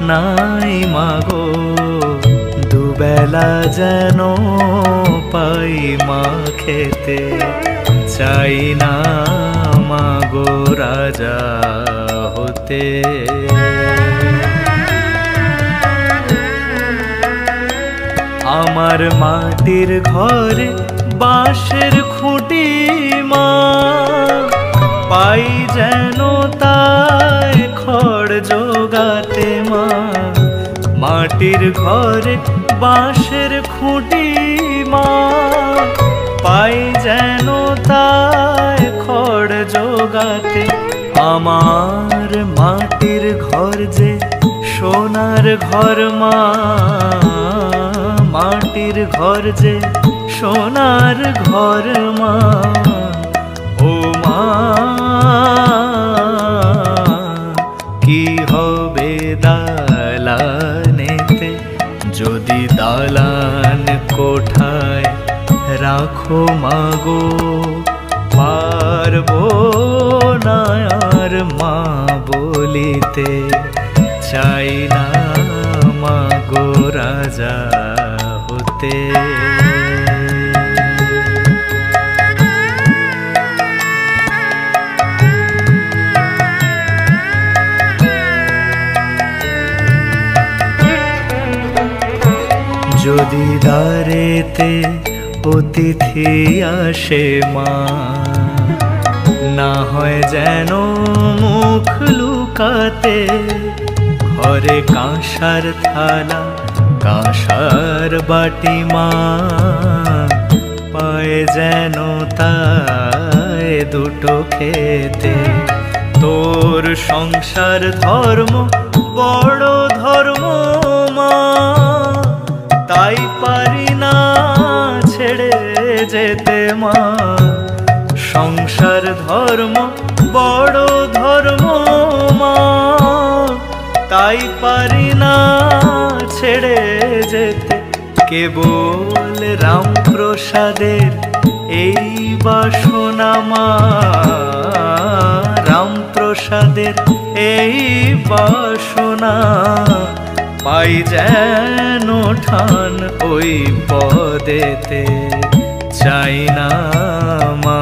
নাই মাগো, দুবেলা যেন পাই মা খেতে, চাই না মাগো রাজা হতে। আমার মাটির ঘরে বাঁশের খুঁটি মা, পাই যেন তাই খড় জোগাতে মা। মাটির ঘরে বাঁশের খুঁটি মা, পাই যেন তাই খড় জোগাতে। আমার মাটির ঘর যে সোনার ঘর মা, মাটির ঘর যে সোনার ঘর মা। ও মা কি হবে দালানেতে, যদি দালান কোঠায় রাখো মাগো, পারবো না আর মা বলিতে, চাই না মাগো রাজা হতে। যদি দ্বারেতে অতিথি আসে মা, না হয় যেন মুখ লুকাতে। ঘরে কাঁসার থালা কাঁসার বাটি মা, পায়ে যেন তাই দুটো খেতে। তোর সংসার ধর্ম বড় ধর্ম মা, তাই পারি না ছেড়ে যেতে মা। সংসার ধর্ম বড় ধর্ম মা, তাই পারি না ছেড়ে যেতে। কেবল রামপ্রসাদের এই বাসনা মা, রামপ্রসাদের এই বাসনা। পাই যেন ঠান ওই পদেতে, চাই না মা